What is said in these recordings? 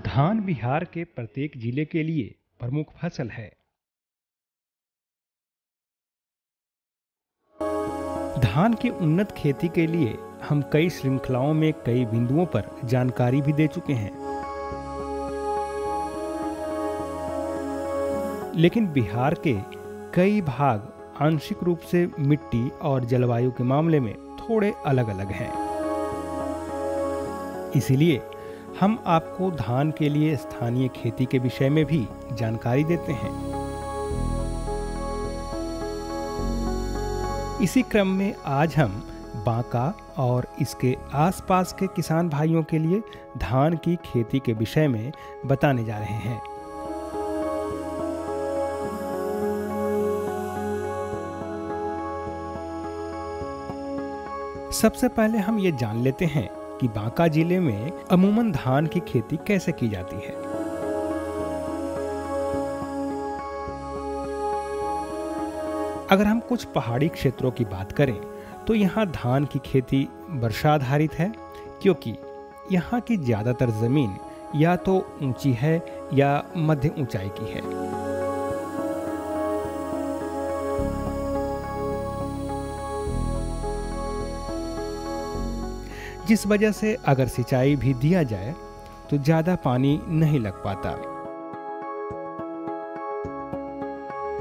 धान बिहार के प्रत्येक जिले के लिए प्रमुख फसल है। धान की उन्नत खेती के लिए हम कई श्रृंखलाओं में कई बिंदुओं पर जानकारी भी दे चुके हैं, लेकिन बिहार के कई भाग आंशिक रूप से मिट्टी और जलवायु के मामले में थोड़े अलग अलग हैं। इसीलिए हम आपको धान के लिए स्थानीय खेती के विषय में भी जानकारी देते हैं। इसी क्रम में आज हम बांका और इसके आसपास के किसान भाइयों के लिए धान की खेती के विषय में बताने जा रहे हैं। सबसे पहले हम ये जान लेते हैं कि बांका जिले में अमूमन धान की खेती कैसे की जाती है। अगर हम कुछ पहाड़ी क्षेत्रों की बात करें तो यहाँ धान की खेती वर्षा आधारित है, क्योंकि यहाँ की ज्यादातर जमीन या तो ऊंची है या मध्य ऊंचाई की है। जिस वजह से अगर सिंचाई भी दिया जाए तो ज्यादा पानी नहीं लग पाता।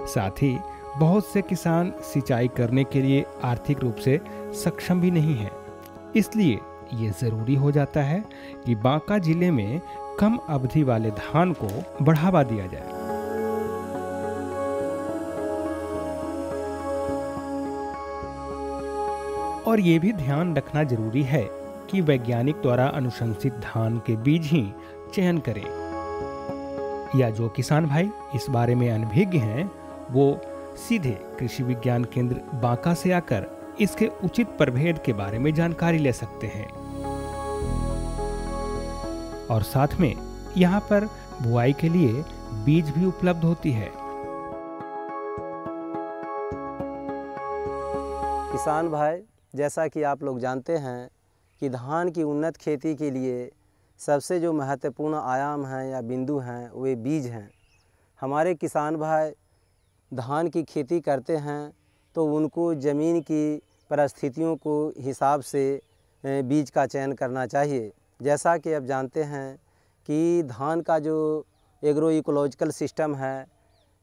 साथ ही बहुत से किसान सिंचाई करने के लिए आर्थिक रूप से सक्षम भी नहीं है। इसलिए ये जरूरी हो जाता है कि बांका जिले में कम अवधि वाले धान को बढ़ावा दिया जाए। और ये भी ध्यान रखना जरूरी है कि वैज्ञानिक द्वारा अनुशंसित धान के बीज ही चयन करें, या जो किसान भाई इस बारे में अनभिज्ञ हैं वो सीधे कृषि विज्ञान केंद्र बांका से आकर इसके उचित प्रभेद के बारे में जानकारी ले सकते हैं। और साथ में यहाँ पर बुआई के लिए बीज भी उपलब्ध होती है। किसान भाई, जैसा कि आप लोग जानते हैं कि धान की उन्नत खेती के लिए सबसे जो महत्वपूर्ण आयाम हैं या बिंदु हैं वे बीज हैं। हमारे किसान भाई धान की खेती करते हैं तो उनको ज़मीन की परिस्थितियों को हिसाब से बीज का चयन करना चाहिए। जैसा कि आप जानते हैं कि धान का जो एग्रो इकोलॉजिकल सिस्टम है,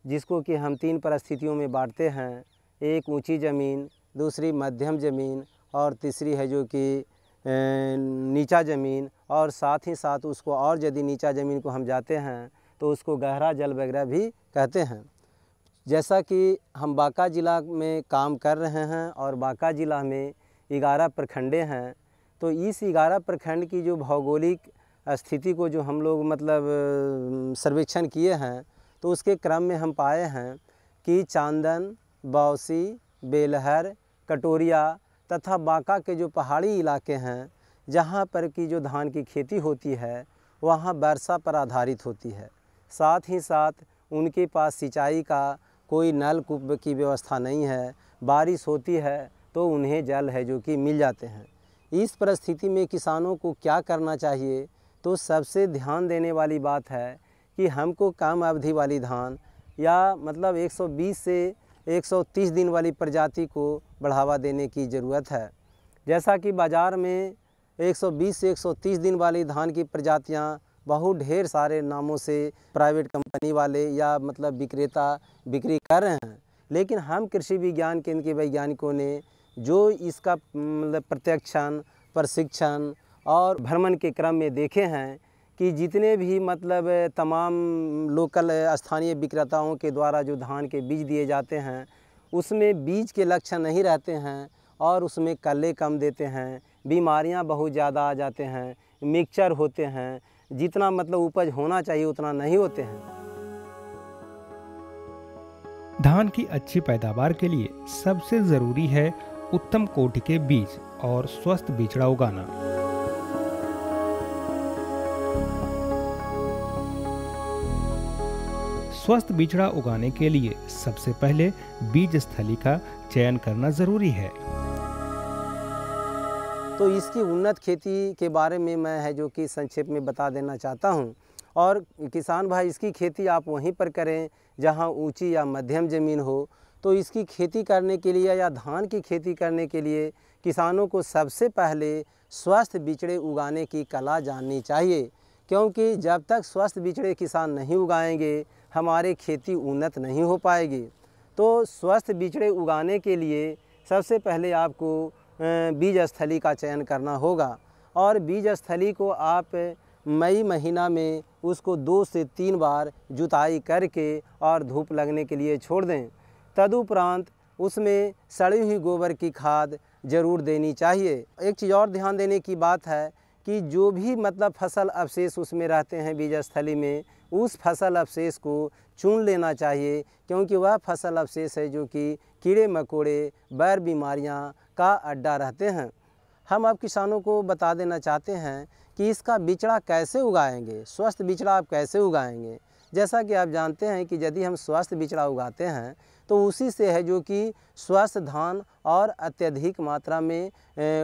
जिसको कि हम 3 परिस्थितियों में बांटते हैं, एक ऊंची ज़मीन, दूसरी मध्यम ज़मीन और तीसरी है जो कि नीचा ज़मीन। और साथ ही साथ उसको और यदि नीचा ज़मीन को हम जाते हैं तो उसको गहरा जल वगैरह भी कहते हैं। जैसा कि हम बांका ज़िला में काम कर रहे हैं और बांका ज़िला में 11 प्रखंडें हैं, तो इस 11 प्रखंड की जो भौगोलिक स्थिति को जो हम लोग मतलब सर्वेक्षण किए हैं तो उसके क्रम में हम पाए हैं कि चांदन, बौसी, बेलहर, कटोरिया तथा बांका के जो पहाड़ी इलाके हैं जहाँ पर की जो धान की खेती होती है वहाँ वर्षा पर आधारित होती है। साथ ही साथ उनके पास सिंचाई का कोई नलकूप की व्यवस्था नहीं है। बारिश होती है तो उन्हें जल है जो कि मिल जाते हैं। इस परिस्थिति में किसानों को क्या करना चाहिए, तो सबसे ध्यान देने वाली बात है कि हमको कम अवधि वाली धान या मतलब 120 से 130 दिन वाली प्रजाति को बढ़ावा देने की ज़रूरत है। जैसा कि बाज़ार में 120 से 130 दिन वाली धान की प्रजातियां बहुत ढेर सारे नामों से प्राइवेट कंपनी वाले या मतलब विक्रेता बिक्री कर रहे हैं, लेकिन हम कृषि विज्ञान केंद्र के वैज्ञानिकों ने जो इसका मतलब प्रत्यक्षण, प्रशिक्षण और भ्रमण के क्रम में देखे हैं कि जितने भी मतलब तमाम लोकल स्थानीय विक्रेताओं के द्वारा जो धान के बीज दिए जाते हैं उसमें बीज के लक्षण नहीं रहते हैं और उसमें कल्ले कम देते हैं, बीमारियां बहुत ज़्यादा आ जाते हैं, मिक्सचर होते हैं, जितना मतलब उपज होना चाहिए उतना नहीं होते हैं। धान की अच्छी पैदावार के लिए सबसे ज़रूरी है उत्तम कोटि के बीज और स्वस्थ बिचड़ा उगाना। स्वस्थ बिचड़ा उगाने के लिए सबसे पहले बीज स्थली का चयन करना जरूरी है। तो इसकी उन्नत खेती के बारे में मैं है जो कि संक्षेप में बता देना चाहता हूँ। और किसान भाई, इसकी खेती आप वहीं पर करें जहाँ ऊंची या मध्यम ज़मीन हो। तो इसकी खेती करने के लिए या धान की खेती करने के लिए किसानों को सबसे पहले स्वस्थ बिचड़े उगाने की कला जाननी चाहिए, क्योंकि जब तक स्वस्थ बिचड़े किसान नहीं उगाएंगे हमारी खेती उन्नत नहीं हो पाएगी। तो स्वस्थ बिचड़े उगाने के लिए सबसे पहले आपको बीज स्थली का चयन करना होगा, और बीज स्थली को आप मई महीना में उसको 2 से 3 बार जुताई करके और धूप लगने के लिए छोड़ दें। तदुपरांत उसमें सड़ी हुई गोबर की खाद ज़रूर देनी चाहिए। एक चीज़ और ध्यान देने की बात है कि जो भी मतलब फसल अवशेष उसमें रहते हैं बीज स्थली में, उस फसल अवशेष को चुन लेना चाहिए, क्योंकि वह फसल अवशेष है जो कि कीड़े मकोड़े, बैर बीमारियां का अड्डा रहते हैं। हम अब किसानों को बता देना चाहते हैं कि इसका बिचड़ा कैसे उगाएंगे, स्वस्थ बिचड़ा आप कैसे उगाएंगे। जैसा कि आप जानते हैं कि यदि हम स्वस्थ बिचड़ा उगाते हैं तो उसी से है जो कि स्वस्थ धान और अत्यधिक मात्रा में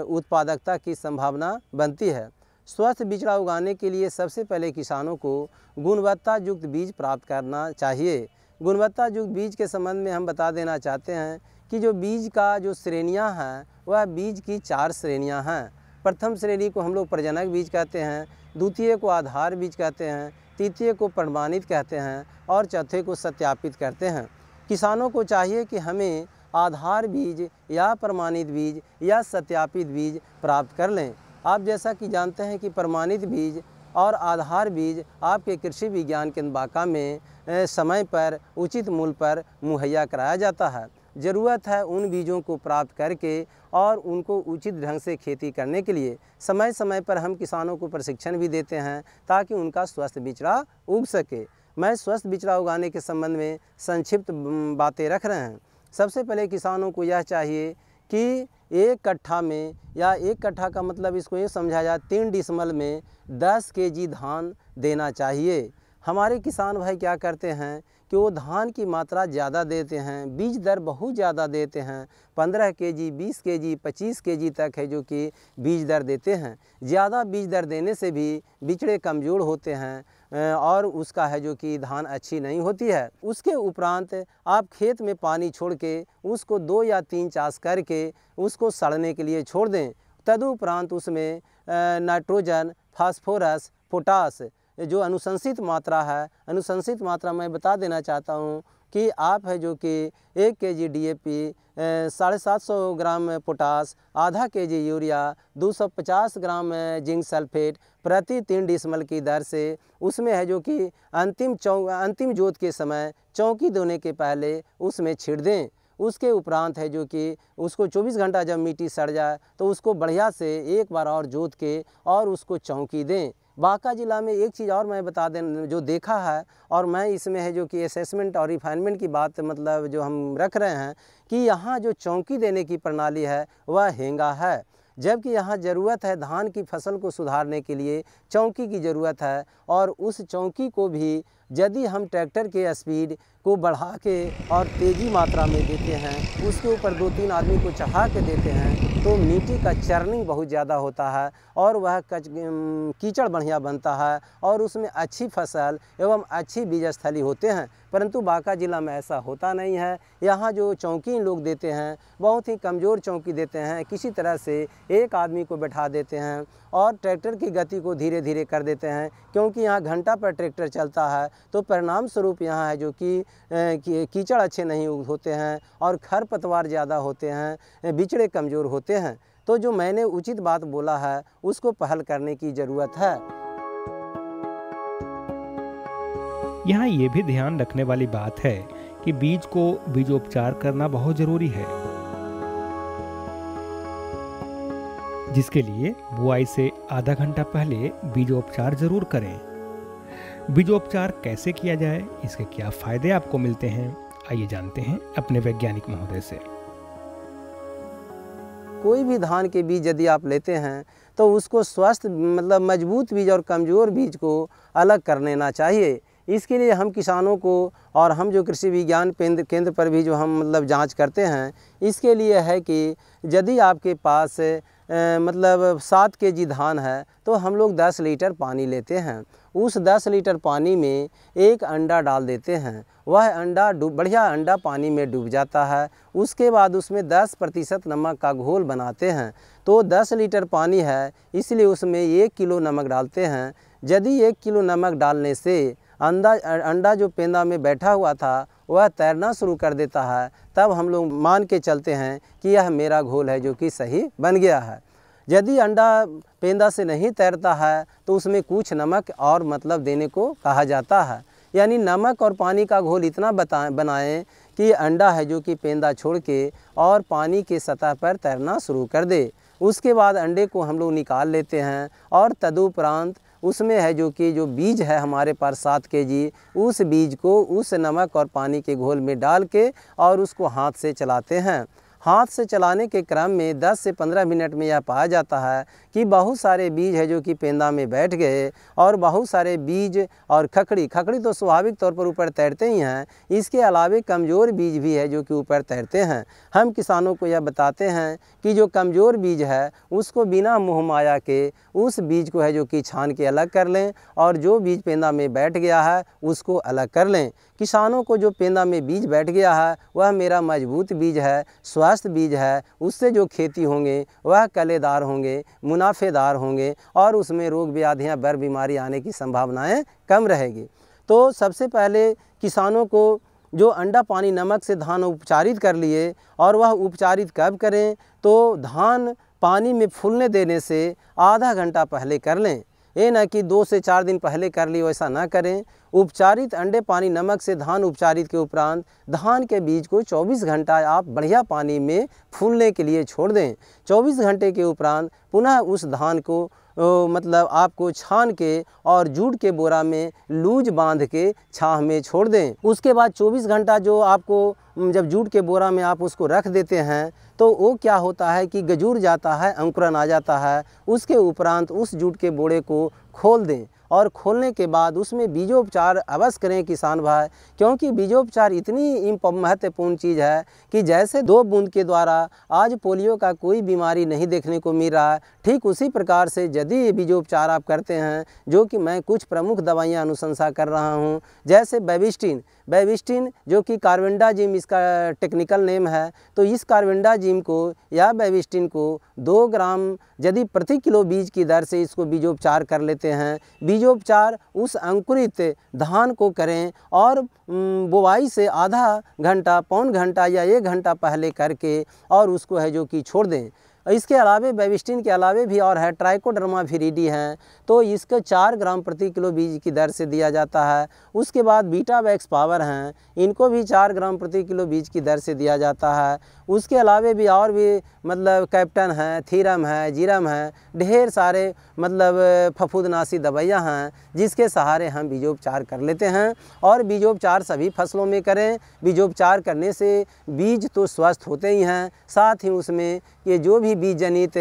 उत्पादकता की संभावना बनती है। स्वस्थ बिचड़ा उगाने के लिए सबसे पहले किसानों को गुणवत्ता युक्त बीज प्राप्त करना चाहिए। गुणवत्ता युक्त बीज के संबंध में हम बता देना चाहते हैं कि जो बीज का जो श्रेणियां हैं वह बीज की 4 श्रेणियां हैं। प्रथम श्रेणी को हम लोग प्रजनक बीज कहते हैं, द्वितीय को आधार बीज कहते हैं, तृतीय को प्रमाणित कहते हैं और चौथे को सत्यापित कहते हैं। किसानों को चाहिए कि हमें आधार बीज या प्रमाणित बीज या सत्यापित बीज प्राप्त कर लें। आप जैसा कि जानते हैं कि प्रमाणित बीज और आधार बीज आपके कृषि विज्ञान केंद्र बांका में समय पर उचित मूल्य पर मुहैया कराया जाता है। ज़रूरत है उन बीजों को प्राप्त करके और उनको उचित ढंग से खेती करने के लिए समय समय पर हम किसानों को प्रशिक्षण भी देते हैं ताकि उनका स्वस्थ बिचड़ा उग सके। मैं स्वस्थ बिचड़ा उगाने के संबंध में संक्षिप्त बातें रख रहे हैं। सबसे पहले किसानों को यह चाहिए कि 1 कट्ठा में, या 1 कट्ठा का मतलब इसको ये समझा जाए 3 डिसमल में 10 केजी धान देना चाहिए। हमारे किसान भाई क्या करते हैं कि वो धान की मात्रा ज़्यादा देते हैं, बीज दर बहुत ज़्यादा देते हैं, 15 केजी, 20 केजी, 25 केजी तक है जो कि बीज दर देते हैं। ज़्यादा बीज दर देने से भी बिचड़े कमज़ोर होते हैं और उसका है जो कि धान अच्छी नहीं होती है। उसके उपरांत आप खेत में पानी छोड़ के उसको 2 या 3 चास करके उसको सड़ने के लिए छोड़ दें। तदुपरांत उसमें नाइट्रोजन, फास्फोरस, पोटास जो अनुशंसित मात्रा है, अनुशंसित मात्रा मैं बता देना चाहता हूँ कि आप है जो कि 1 केजी DAP, 750 ग्राम पोटास, आधा KG urea, 250 gram zinc sulphate प्रति 3 डिसमल की दर से उसमें है जो कि अंतिम जोत के समय चौकी देने के पहले उसमें छिड़ दें। उसके उपरांत है जो कि उसको 24 घंटा जब मिट्टी सड़ जाए तो उसको बढ़िया से एक बार और जोत के और उसको चौकी दें। बांका ज़िला में एक चीज़ और मैं बता दें जो देखा है, और मैं इसमें है जो कि असेसमेंट और रिफाइनमेंट की बात मतलब जो हम रख रहे हैं कि यहाँ जो चौकी देने की प्रणाली है वह हेंगा है, जबकि यहाँ ज़रूरत है धान की फसल को सुधारने के लिए चौकी की ज़रूरत है। और उस चौकी को भी यदि हम ट्रैक्टर के स्पीड को बढ़ा के और तेज़ी मात्रा में देते हैं, उसके ऊपर 2-3 आदमी को चढ़ा के देते हैं तो मिट्टी का चर्निंग बहुत ज़्यादा होता है और वह कीचड़ बढ़िया बनता है और उसमें अच्छी फसल एवं अच्छी बीज स्थली होते हैं। परंतु बांका ज़िला में ऐसा होता नहीं है। यहाँ जो चौकी लोग देते हैं बहुत ही कमज़ोर चौकी देते हैं, किसी तरह से एक आदमी को बैठा देते हैं और ट्रैक्टर की गति को धीरे धीरे कर देते हैं, क्योंकि यहाँ घंटा पर ट्रैक्टर चलता है। तो परिणाम स्वरूप यहाँ है जो कि कीचड़ अच्छे नहीं होते हैं और खरपतवार ज़्यादा होते हैं, बिचड़े कमज़ोर होते हैं। तो जो मैंने उचित बात बोला है उसको पहल करने की ज़रूरत है। यहाँ ये भी ध्यान रखने वाली बात है कि बीज को बीजोपचार करना बहुत ज़रूरी है, जिसके लिए बुआई से आधा घंटा पहले बीजोपचार जरूर करें। बीजोपचार कैसे किया जाए, इसके क्या फायदे आपको मिलते हैं, आइए जानते हैं अपने वैज्ञानिक महोदय से। कोई भी धान के बीज यदि आप लेते हैं तो उसको स्वस्थ मतलब मजबूत बीज और कमज़ोर बीज को अलग कर लेना चाहिए। इसके लिए हम किसानों को और हम जो कृषि विज्ञान केंद्र पर भी जो हम मतलब जांच करते हैं, इसके लिए है कि यदि आपके पास मतलब 7 केजी धान है तो हम लोग 10 लीटर पानी लेते हैं। उस 10 लीटर पानी में एक अंडा डाल देते हैं। वह अंडा बढ़िया अंडा पानी में डूब जाता है। उसके बाद उसमें 10% नमक का घोल बनाते हैं। तो 10 लीटर पानी है इसलिए उसमें 1 किलो नमक डालते हैं। यदि 1 किलो नमक डालने से अंडा जो पेंदा में बैठा हुआ था वह तैरना शुरू कर देता है, तब हम लोग मान के चलते हैं कि यह मेरा घोल है जो कि सही बन गया है। यदि अंडा पेंदा से नहीं तैरता है तो उसमें कुछ नमक और मतलब देने को कहा जाता है। यानी नमक और पानी का घोल इतना बनाएं कि अंडा है जो कि पेंदा छोड़ के और पानी के सतह पर तैरना शुरू कर दे। उसके बाद अंडे को हम लोग निकाल लेते हैं और तदुपरांत उसमें है जो कि जो बीज है हमारे पास 7 केजी, उस बीज को उस नमक और पानी के घोल में डाल के और उसको हाथ से चलाते हैं। हाथ से चलाने के क्रम में 10 से 15 मिनट में यह पाया जाता है कि बहुत सारे बीज है जो कि पेंदा में बैठ गए और बहुत सारे बीज और खखड़ी तो स्वाभाविक तौर पर ऊपर तैरते ही हैं। इसके अलावे कमज़ोर बीज भी है जो कि ऊपर तैरते हैं। हम किसानों को यह बताते हैं कि जो कमज़ोर बीज है उसको बिना मोह माया के उस बीज को है जो कि छान के अलग कर लें और जो बीज पेंदा में बैठ गया है उसको अलग कर लें। किसानों को जो पेंदा में बीज बैठ गया है वह मेरा मजबूत बीज है, स्वस्थ बीज है, उससे जो खेती होंगे वह कलेदार होंगे, मुनाफेदार होंगे और उसमें रोग व्याधियाँ बर बीमारी आने की संभावनाएं कम रहेगी। तो सबसे पहले किसानों को जो अंडा पानी नमक से धान उपचारित कर लिए, और वह उपचारित कब करें तो धान पानी में फूलने देने से आधा घंटा पहले कर लें। ये ना कि 2 से 4 दिन पहले कर ली, वैसा ना करें। उपचारित अंडे पानी नमक से धान उपचारित के उपरांत धान के बीज को 24 घंटा आप बढ़िया पानी में फूलने के लिए छोड़ दें। 24 घंटे के उपरांत पुनः उस धान को मतलब आपको छान के और जूट के बोरा में लूज बांध के छाह में छोड़ दें। उसके बाद 24 घंटा जो आपको जब जूट के बोरा में आप उसको रख देते हैं तो वो क्या होता है कि गजूर जाता है, अंकुरन आ जाता है। उसके उपरांत उस जूट के बोरे को खोल दें और खोलने के बाद उसमें बीजोपचार अवश्य करें किसान भाई, क्योंकि बीजोपचार इतनी महत्वपूर्ण चीज़ है कि जैसे 2 बूंद के द्वारा आज पोलियो का कोई बीमारी नहीं देखने को मिल रहा है, ठीक उसी प्रकार से यदि ये बीजोपचार आप करते हैं, जो कि मैं कुछ प्रमुख दवाइयाँ अनुशंसा कर रहा हूँ, जैसे बेबिस्टिन जो कि कार्बेंडाजिम इसका टेक्निकल नेम है। तो इस कार्बेंडाजिम को या बेबिस्टिन को 2 ग्राम यदि प्रति किलो बीज की दर से इसको बीजोपचार कर लेते हैं। बीजोपचार उस अंकुरित धान को करें और बुवाई से आधा घंटा, पौन घंटा या 1 घंटा पहले करके और उसको है जो कि छोड़ दें। इसके अलावे बेबिस्टिन के अलावे भी और है ट्राइकोडर्मा विरिडी हैं, तो इसको 4 ग्राम प्रति किलो बीज की दर से दिया जाता है। उसके बाद बीटावैक्स पावर हैं, इनको भी 4 ग्राम प्रति किलो बीज की दर से दिया जाता है। उसके अलावे भी और भी मतलब कैप्टन है, थीरम है, जीरम है, ढेर सारे मतलब फफूंदनाशी दवाइयाँ हैं जिसके सहारे हम बीजोपचार कर लेते हैं। और बीजोपचार सभी फसलों में करें। बीजोपचार करने से बीज तो स्वस्थ होते ही हैं, साथ ही उसमें ये जो भी बीज जनित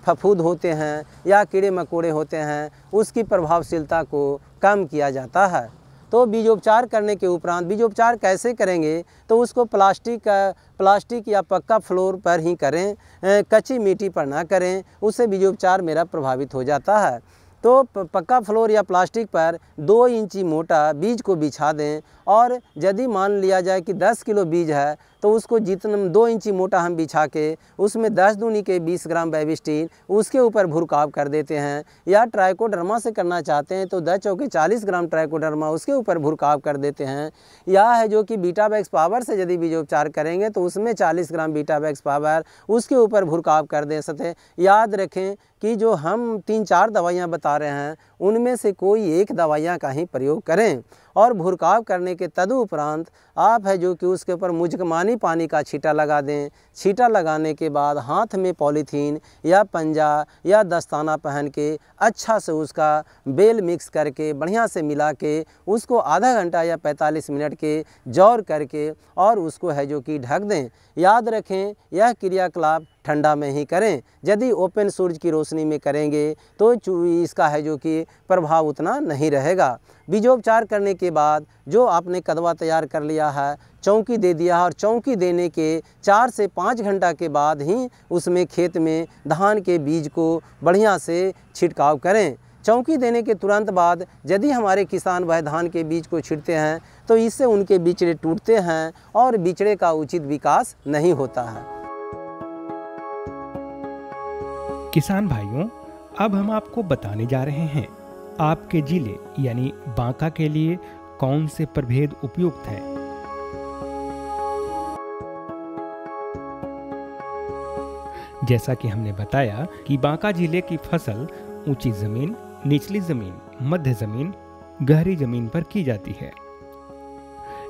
फफूंद होते हैं या कीड़े मकोड़े होते हैं उसकी प्रभावशीलता को कम किया जाता है। तो बीजोपचार करने के उपरांत बीजोपचार कैसे करेंगे तो उसको प्लास्टिक या पक्का फ्लोर पर ही करें, कच्ची मिट्टी पर ना करें, उससे बीजोपचार मेरा प्रभावित हो जाता है। तो पक्का फ्लोर या प्लास्टिक पर 2 इंची मोटा बीज को बिछा दें और यदि मान लिया जाए कि 10 किलो बीज है तो उसको जितना 2 इंची मोटा हम बिछा के उसमें 10 दूनी के 20 ग्राम बेबिस्टिन उसके ऊपर भुरकाव कर देते हैं। या ट्राइकोडर्मा से करना चाहते हैं तो 10 चौके 40 ग्राम ट्राइकोडर्मा उसके ऊपर भुरकाव कर देते हैं। या है जो कि बीटावैक्स पावर से यदि बीजोपचार करेंगे तो उसमें 40 ग्राम बीटावैक्स पावर उसके ऊपर भुरकाव कर दे सकते। याद रखें कि जो हम 3-4 दवाइयाँ बता रहे हैं उनमें से कोई एक दवाइयाँ का ही प्रयोग करें। और भुरकाव करने के तदुपरांत आप है जो कि उसके ऊपर मुजकमानी पानी का छींटा लगा दें। छींटा लगाने के बाद हाथ में पॉलीथीन या पंजा या दस्ताना पहन के अच्छा से उसका बेल मिक्स करके बढ़िया से मिला के उसको आधा घंटा या 45 मिनट के जौर करके और उसको है जो कि ढक दें। याद रखें यह क्रियाकलाप ठंडा में ही करें। यदि ओपन सूरज की रोशनी में करेंगे तो इसका है जो कि प्रभाव उतना नहीं रहेगा। बीजोपचार करने के बाद जो आपने कदवा तैयार कर लिया है, चौकी दे दिया है, और चौकी देने के 4 से 5 घंटा के बाद ही उसमें खेत में धान के बीज को बढ़िया से छिड़काव करें। चौकी देने के तुरंत बाद यदि हमारे किसान भाई धान के बीज को छिड़ते हैं तो इससे उनके बिचड़े टूटते हैं और बिचड़े का उचित विकास नहीं होता है। किसान भाइयों, अब हम आपको बताने जा रहे हैं आपके जिले यानी बांका के लिए कौन से प्रभेद उपयुक्त हैं। जैसा कि हमने बताया कि बांका जिले की फसल ऊंची जमीन, निचली जमीन, मध्य जमीन, गहरी जमीन पर की जाती है।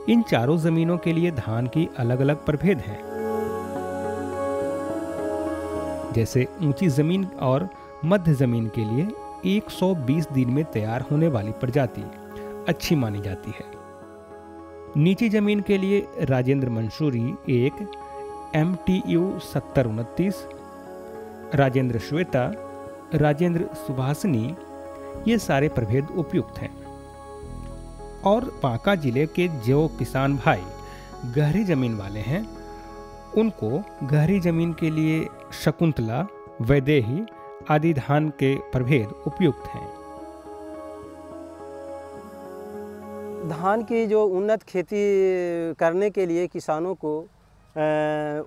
इन चारों जमीनों के लिए धान की अलग अलग प्रभेद हैं। जैसे ऊंची जमीन और मध्य जमीन के लिए 120 दिन में तैयार होने वाली प्रजाति अच्छी मानी जाती है। नीची जमीन के लिए राजेंद्र मंसूरी 1, MTU 7029, राजेंद्र श्वेता, राजेंद्र सुभाषनी, ये सारे प्रभेद उपयुक्त हैं। और बांका जिले के जो किसान भाई गहरी जमीन वाले हैं उनको गहरी जमीन के लिए शकुंतला, वैदेही आदि धान के प्रभेद उपयुक्त हैं। धान की जो उन्नत खेती करने के लिए किसानों को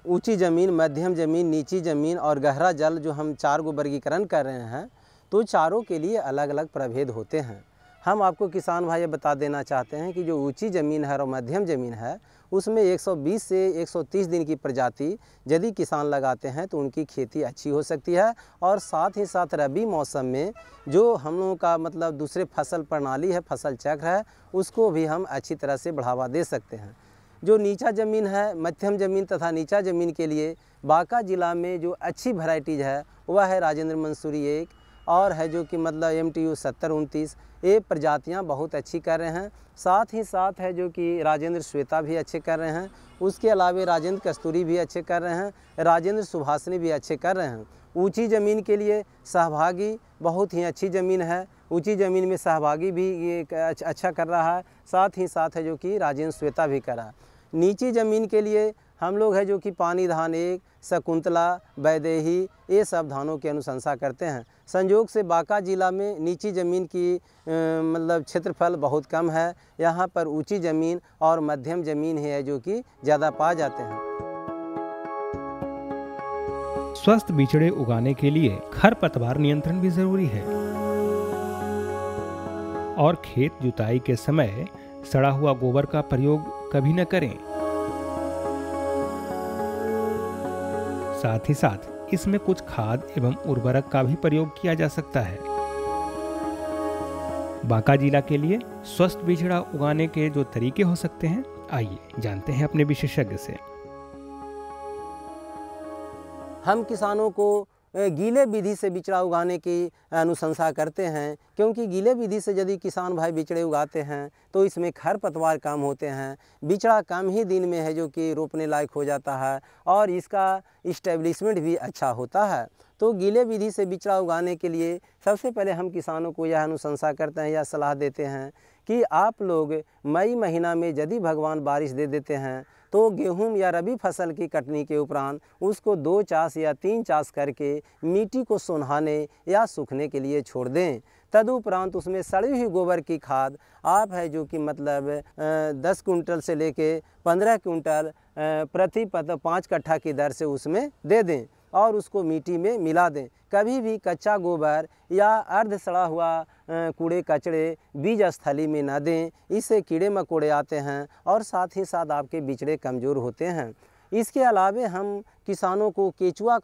ऊंची ज़मीन, मध्यम ज़मीन, नीची ज़मीन और गहरा जल जो हम 4 को वर्गीकरण कर रहे हैं, तो चारों के लिए अलग अलग प्रभेद होते हैं। हम आपको किसान भाई बता देना चाहते हैं कि जो ऊंची ज़मीन है और मध्यम ज़मीन है उसमें 120 से 130 दिन की प्रजाति यदि किसान लगाते हैं तो उनकी खेती अच्छी हो सकती है। और साथ ही साथ रबी मौसम में जो हम लोगों का मतलब दूसरे फसल प्रणाली है, फसल चक्र है, उसको भी हम अच्छी तरह से बढ़ावा दे सकते हैं। जो नीचा ज़मीन है, मध्यम ज़मीन तथा नीचा ज़मीन के लिए बांका जिला में जो अच्छी वैरायटीज़ है वह है राजेंद्र मंसूरी 1 और है जो कि मतलब MTU 7029। ये प्रजातियां बहुत अच्छी कर रहे हैं। साथ ही साथ है जो कि राजेंद्र श्वेता भी अच्छे कर रहे हैं। उसके अलावा राजेंद्र कस्तूरी भी अच्छे कर रहे हैं, राजेंद्र सुभाषनी भी अच्छे कर रहे हैं। ऊंची ज़मीन के लिए सहभागी बहुत ही अच्छी ज़मीन है, ऊंची ज़मीन में सहभागी भी ये अच्छा कर रहा है। साथ ही साथ है जो कि राजेंद्र श्वेता भी कर रहा है। नीची ज़मीन के लिए हम लोग है जो कि पानी धान 1, शकुंतला, वैदेही, ये सब धानों की अनुशंसा करते हैं। संयोग से बांका जिला में नीची ज़मीन की मतलब क्षेत्रफल बहुत कम है। यहाँ पर ऊंची ज़मीन और मध्यम ज़मीन ही है जो कि ज़्यादा पाए जाते हैं। स्वस्थ बिचड़े उगाने के लिए खरपतवार नियंत्रण भी जरूरी है और खेत जुताई के समय सड़ा हुआ गोबर का प्रयोग कभी न करें। साथ ही साथ इसमें कुछ खाद एवं उर्वरक का भी प्रयोग किया जा सकता है। बांका जिला के लिए स्वस्थ बिचड़ा उगाने के जो तरीके हो सकते हैं, आइए जानते हैं अपने विशेषज्ञ से। हम किसानों को गीले विधि से बिचड़ा उगाने की अनुशंसा करते हैं, क्योंकि गीले विधि से यदि किसान भाई बिचड़े उगाते हैं तो इसमें खरपतवार कम होते हैं, बिचड़ा कम ही दिन में है जो कि रोपने लायक हो जाता है और इसका इस्टेब्लिशमेंट भी अच्छा होता है। तो गीले विधि से बिचड़ा उगाने के लिए सबसे पहले हम किसानों को यह अनुशंसा करते हैं या सलाह देते हैं कि आप लोग मई महीना में यदि भगवान बारिश दे देते हैं तो गेहूं या रबी फसल की कटनी के उपरांत उसको 2 चास या 3 चास करके मिट्टी को सोन्हाने या सूखने के लिए छोड़ दें। तदुपरांत उसमें सड़ी हुई गोबर की खाद आप है जो कि मतलब 10 कुंटल से लेके 15 कुंटल प्रति 5 कट्ठा की दर से उसमें दे दें और उसको मिट्टी में मिला दें। कभी भी कच्चा गोबर या अर्ध सड़ा हुआ कूड़े कचड़े बीज स्थली में न दें, इससे कीड़े मकोड़े आते हैं और साथ ही साथ आपके बिचड़े कमज़ोर होते हैं। इसके अलावा हम किसानों को केचुआ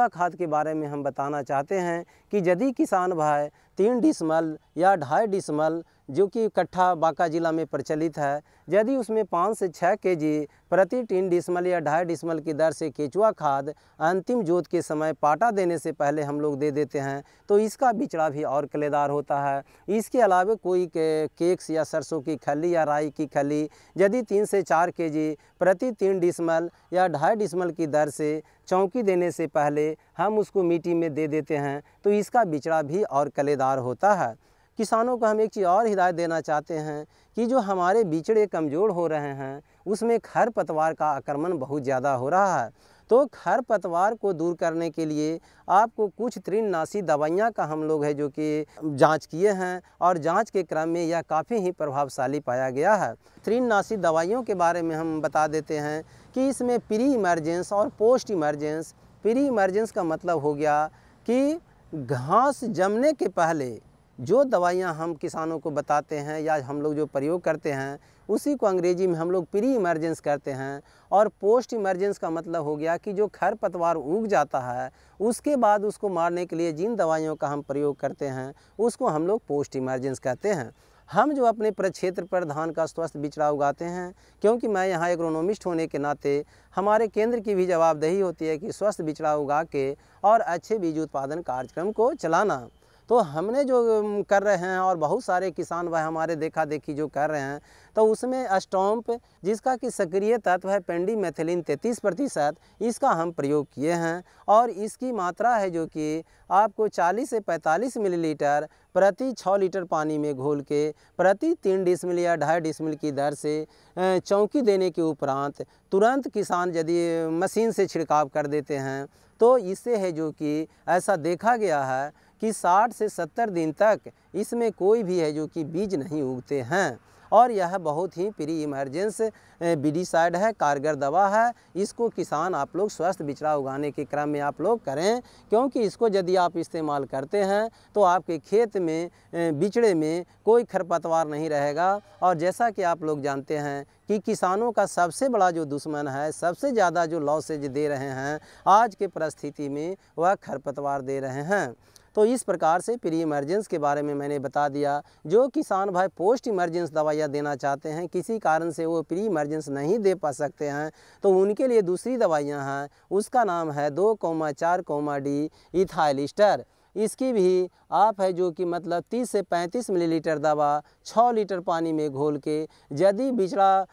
खाद के बारे में हम बताना चाहते हैं कि यदि किसान भाई 3 डिसमल या 2.5 डिसमल जो कि कट्ठा बांका जिला में प्रचलित है, यदि उसमें 5 से 6 केजी प्रति 3 डिसमल या 2.5 डिसमल की दर से केचुआ खाद अंतिम जोत के समय पाटा देने से पहले हम लोग दे देते हैं तो इसका बिचड़ा भी और कलेदार होता है। इसके अलावा कोई केक्स या सरसों की खली या राई की खली यदि 3 से 4 केजी प्रति 3 डिसमल या 2.5 डिसमल की दर से चौकी देने से पहले हम उसको मिट्टी में दे देते हैं तो इसका बिचड़ा भी और कलेदार होता है। किसानों को हम एक चीज़ और हिदायत देना चाहते हैं कि जो हमारे बिचड़े कमज़ोर हो रहे हैं उसमें खरपतवार का आक्रमण बहुत ज़्यादा हो रहा है। तो खरपतवार को दूर करने के लिए आपको कुछ तृणनाशी दवाइयाँ का हम लोग है जो कि जांच किए हैं और जांच के क्रम में यह काफ़ी ही प्रभावशाली पाया गया है। तृणनाशी दवाइयों के बारे में हम बता देते हैं कि इसमें प्री इमरजेंस और पोस्ट इमरजेंस। प्री इमरजेंस का मतलब हो गया कि घास जमने के पहले जो दवाइयाँ हम किसानों को बताते हैं या हम लोग जो प्रयोग करते हैं उसी को अंग्रेजी में हम लोग प्री इमरजेंस करते हैं। और पोस्ट इमरजेंस का मतलब हो गया कि जो खरपतवार उग जाता है उसके बाद उसको मारने के लिए जिन दवाइयों का हम प्रयोग करते हैं उसको हम लोग पोस्ट इमरजेंस कहते हैं। हम जो अपने प्रक्षेत्र पर धान का स्वस्थ बिचड़ा उगाते हैं, क्योंकि मैं यहाँ एग्रोनॉमिस्ट होने के नाते हमारे केंद्र की भी जवाबदेही होती है कि स्वस्थ बिचड़ा उगा के और अच्छे बीज उत्पादन कार्यक्रम को चलाना। तो हमने जो कर रहे हैं और बहुत सारे किसान भाई हमारे देखा देखी जो कर रहे हैं तो उसमें स्टॉम्प जिसका कि सक्रिय तत्व है पेंडीमेथिलीन 33%, इसका हम प्रयोग किए हैं और इसकी मात्रा है जो कि आपको 40 से 45 मिलीलीटर प्रति 6 लीटर पानी में घोल के प्रति 3 डिसमिल या 2.5 डिसमिल की दर से चौकी देने के उपरांत तुरंत किसान यदि मशीन से छिड़काव कर देते हैं तो इससे है जो कि ऐसा देखा गया है कि 60 से 70 दिन तक इसमें कोई भी है जो कि बीज नहीं उगते हैं। और यह बहुत ही प्री इमरजेंस बीडिसाइड है, कारगर दवा है। इसको किसान आप लोग स्वस्थ बिचड़ा उगाने के क्रम में आप लोग करें, क्योंकि इसको यदि आप इस्तेमाल करते हैं तो आपके खेत में बिचड़े में कोई खरपतवार नहीं रहेगा। और जैसा कि आप लोग जानते हैं कि किसानों का सबसे बड़ा जो दुश्मन है, सबसे ज़्यादा जो लॉसेज दे रहे हैं आज के परिस्थिति में, वह खरपतवार दे रहे हैं। तो इस प्रकार से प्री इमरजेंस के बारे में मैंने बता दिया। जो किसान भाई पोस्ट इमरजेंस दवाइयाँ देना चाहते हैं, किसी कारण से वो प्री इमरजेंस नहीं दे पा सकते हैं, तो उनके लिए दूसरी दवाइयाँ हैं, उसका नाम है 2,4,D इथाइलिस्टर। इसकी भी आप है जो कि मतलब 30 से 35 मिलीलीटर दवा 6 लीटर पानी में घोल के यदि बिचड़ा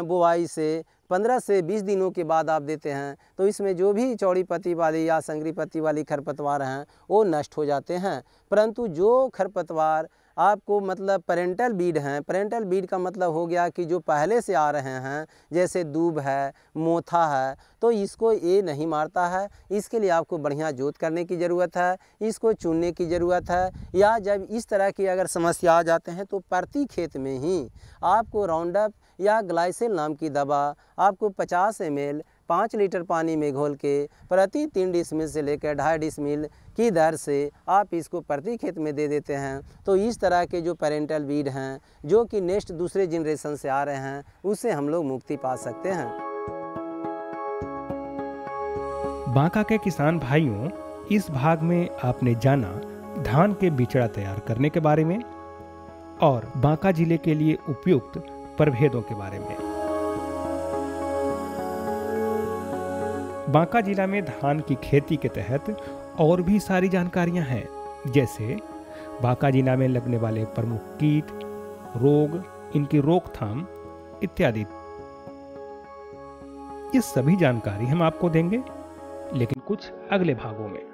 बुआई से 15 से 20 दिनों के बाद आप देते हैं तो इसमें जो भी चौड़ी पत्ती वाली या संगरी पत्ती वाली खरपतवार हैं वो नष्ट हो जाते हैं। परंतु जो खरपतवार आपको मतलब पेरेंटल बीड हैं, पेरेंटल बीड का मतलब हो गया कि जो पहले से आ रहे हैं, जैसे दूब है, मोथा है, तो इसको ये नहीं मारता है। इसके लिए आपको बढ़िया जोत करने की ज़रूरत है, इसको चुनने की ज़रूरत है। या जब इस तरह की अगर समस्या आ जाते हैं तो प्रति खेत में ही आपको राउंडअप या ग्लाइसेल नाम की दवा आपको 50 ml 5 लीटर पानी में घोल के प्रति 3 डिसमिल से लेकर 2.5 डिसमिल की दर से आप इसको प्रति खेत में दे देते हैं। तो इस तरह के जो पेरेंटल बीड हैं जो कि नेक्स्ट दूसरे जनरेशन से आ रहे हैं, उससे हम लोग मुक्ति पा सकते हैं। बांका के किसान भाइयों, इस भाग में आपने जाना धान के बिचड़ा तैयार करने के बारे में और बांका जिले के लिए उपयुक्त प्रभेदों के बारे में। बांका जिला में धान की खेती के तहत और भी सारी जानकारियां हैं, जैसे बांका जिला में लगने वाले प्रमुख कीट, रोग, इनकी रोकथाम इत्यादि। ये सभी जानकारी हम आपको देंगे, लेकिन कुछ अगले भागों में।